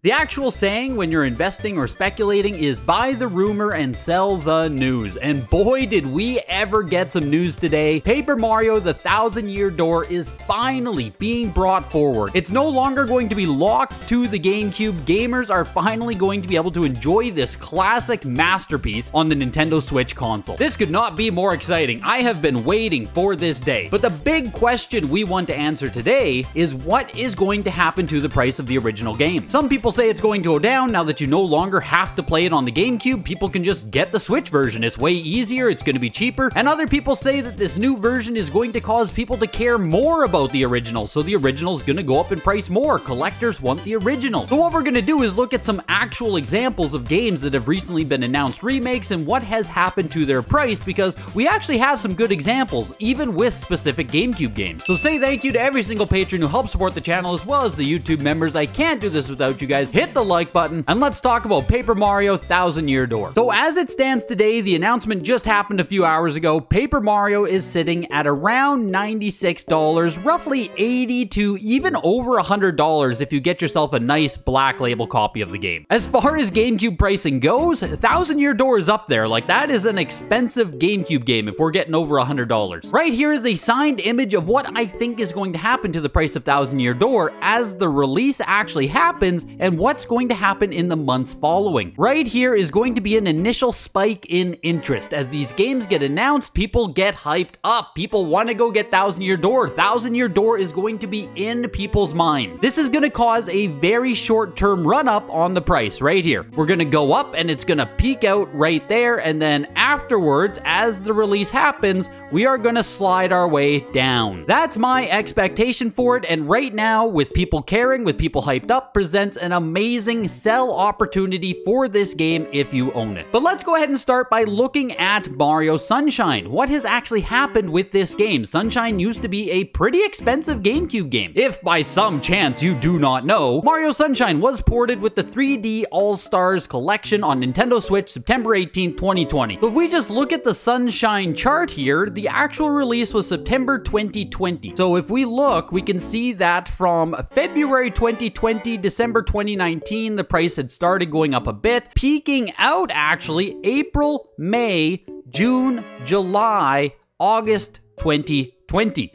The actual saying when you're investing or speculating is buy the rumor and sell the news. And boy, did we ever get some news today. Paper Mario: The Thousand-Year Door is finally being brought forward. It's no longer going to be locked to the GameCube. Gamers are finally going to be able to enjoy this classic masterpiece on the Nintendo Switch console. This could not be more exciting. I have been waiting for this day. But the big question we want to answer today is what is going to happen to the price of the original game? Some people say it's going to go down now that you no longer have to play it on the GameCube. People can just get the Switch version. It's way easier, it's going to be cheaper, and other people say that this new version is going to cause people to care more about the original, so the original is going to go up in price more. Collectors want the original. So what we're going to do is look at some actual examples of games that have recently been announced remakes and what has happened to their price, because we actually have some good examples, even with specific GameCube games. So say thank you to every single patron who helps support the channel, as well as the YouTube members. I can't do this without you guys. Hit the like button, and let's talk about Paper Mario: Thousand-Year Door. So as it stands today, the announcement just happened a few hours ago. Paper Mario is sitting at around $96, roughly $80 to even over $100 if you get yourself a nice black label copy of the game. As far as GameCube pricing goes, Thousand-Year Door is up there. Like, that is an expensive GameCube game if we're getting over $100. Right here is a signed image of what I think is going to happen to the price of Thousand-Year Door as the release actually happens, and what's going to happen in the months following. Right here is going to be an initial spike in interest. As these games get announced, people get hyped up. People want to go get Thousand-Year Door. Thousand-Year Door is going to be in people's minds. This is going to cause a very short-term run-up on the price right here. We're going to go up, and it's going to peak out right there, and then afterwards, as the release happens, we are going to slide our way down. That's my expectation for it, and right now, with people caring, with people hyped up, presents an amazing sell opportunity for this game if you own it. But let's go ahead and start by looking at Mario Sunshine. What has actually happened with this game? Sunshine used to be a pretty expensive GameCube game. If by some chance you do not know, Mario Sunshine was ported with the 3D All-Stars collection on Nintendo Switch September 18th, 2020. So if we just look at the Sunshine chart here, the actual release was September 2020. So if we look, we can see that from February 2020, December 2019, the price had started going up a bit, peaking out actually April, May, June, July, August 2020,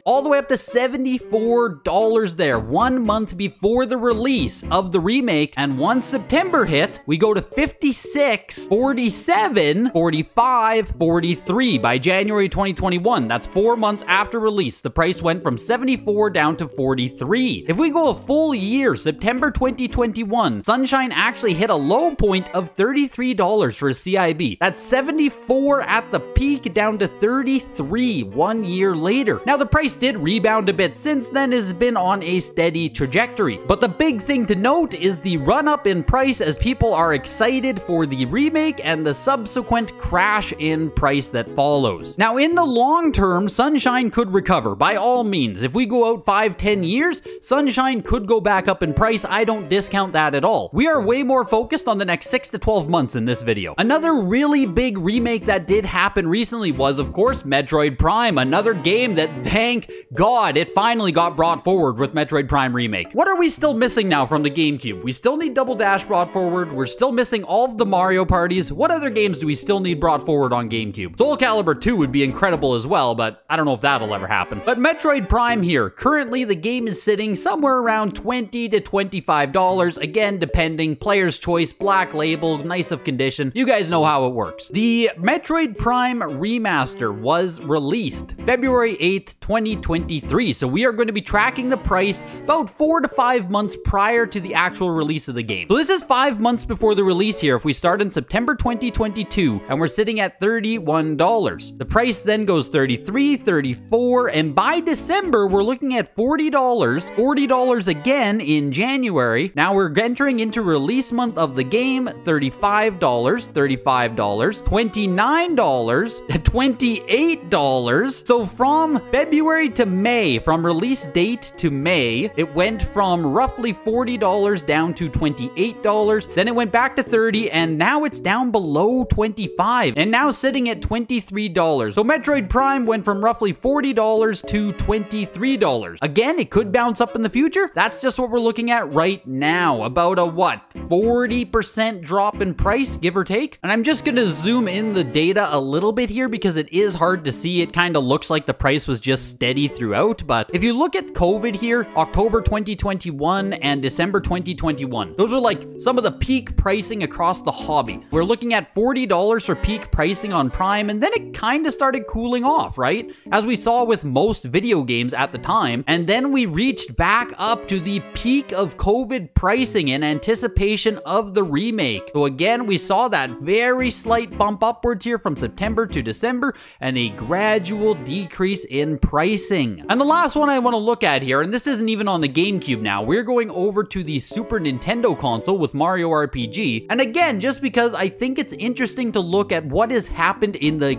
all the way up to $74 there, 1 month before the release of the remake. And once September hit, we go to 56, 47, 45, 43 by January 2021. That's 4 months after release. The price went from 74 down to 43. If we go a full year, September 2021, Sunshine actually hit a low point of $33 for a CIB. That's 74 at the peak, down to 33 1 year later. Now, the price did rebound a bit since then. It has been on a steady trajectory. But the big thing to note is the run-up in price as people are excited for the remake and the subsequent crash in price that follows. Now, in the long term, Sunshine could recover by all means. If we go out 5-10 years, Sunshine could go back up in price. I don't discount that at all. We are way more focused on the next 6 to 12 months in this video. Another really big remake that did happen recently was, of course, Metroid Prime, another game that, thank God, it finally got brought forward with Metroid Prime Remake. What are we still missing now from the GameCube? We still need Double Dash brought forward. We're still missing all of the Mario parties. What other games do we still need brought forward on GameCube? Soul Calibur 2 would be incredible as well, but I don't know if that'll ever happen. But Metroid Prime here, currently the game is sitting somewhere around $20 to $25, again, depending, player's choice, black label, nice of condition. You guys know how it works. The Metroid Prime Remaster was released February 8th, 2023, so we are going to be tracking the price about 4 to 5 months prior to the actual release of the game. So this is 5 months before the release here. If we start in September 2022 and we're sitting at $31, the price then goes $33, $34, and by December we're looking at $40, $40 again in January. Now we're entering into release month of the game, $35, $35, $29, $28. So from February to May, from release date to May, it went from roughly $40 down to $28. Then it went back to $30, and now it's down below $25, and now sitting at $23. So Metroid Prime went from roughly $40 to $23. Again, it could bounce up in the future. That's just what we're looking at right now. About a, what, 40% drop in price, give or take? And I'm just gonna zoom in the data a little bit here because it is hard to see. It kind of looks like the price was just steady throughout, but if you look at COVID here, October 2021 and December 2021, those are like some of the peak pricing across the hobby. We're looking at $40 for peak pricing on Prime, and then it kind of started cooling off, right? As we saw with most video games at the time, and then we reached back up to the peak of COVID pricing in anticipation of the remake. So again, we saw that very slight bump upwards here from September to December, and a gradual decrease in pricing. And the last one I want to look at here, and this isn't even on the GameCube now, we're going over to the Super Nintendo console with Mario RPG. And again, just because I think it's interesting to look at what has happened in the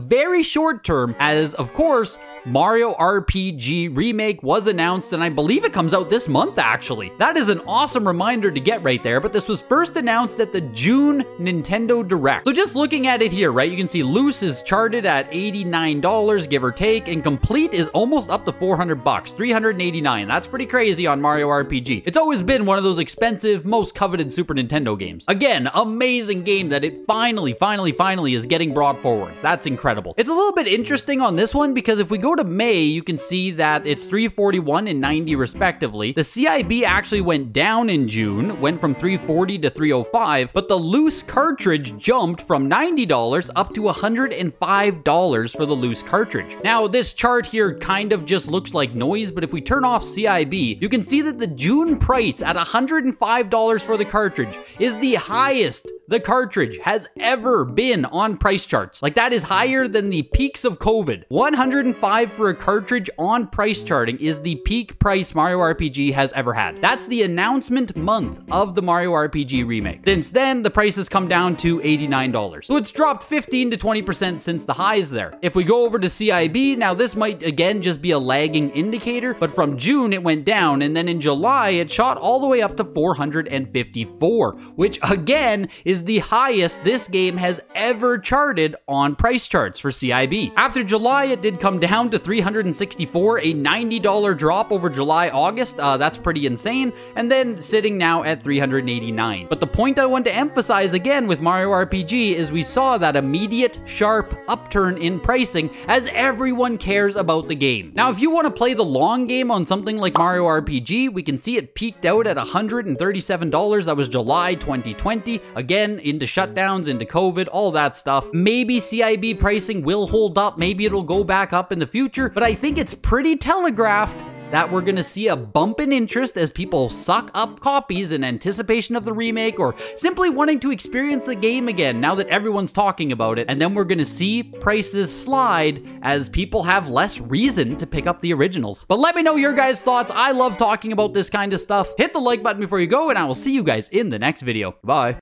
very short term, as of course, Mario RPG Remake was announced, and I believe it comes out this month, actually. That is an awesome reminder to get right there, but this was first announced at the June Nintendo Direct. So just looking at it here, right, you can see loose is charted at $89, give or take, and complete is almost up to $400 bucks, $389. That's pretty crazy on Mario RPG. It's always been one of those expensive, most coveted Super Nintendo games. Again, amazing game that it finally is getting brought forward. That's incredible. It's a little bit interesting on this one because if we go to May, you can see that it's $341 and $90 respectively. The CIB actually went down in June, went from $340 to $305, but the loose cartridge jumped from $90 up to $105 for the loose cartridge. Now, this chart here kind of just looks like noise, but if we turn off CIB, you can see that the June price at $105 for the cartridge is the highest the cartridge has ever been on price charts. Like, that is higher than the peaks of COVID. $105 for a cartridge on price charting is the peak price Mario RPG has ever had. That's the announcement month of the Mario RPG remake. Since then, the price has come down to $89. So it's dropped 15 to 20% since the highs there. If we go over to CIB, now this might again just be a lagging indicator, but from June it went down, and then in July it shot all the way up to 454, which again is the highest this game has ever charted on price charts for CIB. After July, it did come down to $364, a $90 drop over July-August. That's pretty insane. And then sitting now at $389. But the point I want to emphasize again with Mario RPG is we saw that immediate, sharp upturn in pricing as everyone cares about the game. Now, if you want to play the long game on something like Mario RPG, we can see it peaked out at $137. That was July 2020. Again, into shutdowns, into COVID, all that stuff. Maybe CIB pricing will hold up. Maybe it'll go back up in the future, but I think it's pretty telegraphed that we're gonna see a bump in interest as people suck up copies in anticipation of the remake or simply wanting to experience the game again now that everyone's talking about it. And then we're gonna see prices slide as people have less reason to pick up the originals. But let me know your guys' thoughts. I love talking about this kind of stuff. Hit the like button before you go, and I will see you guys in the next video. Bye.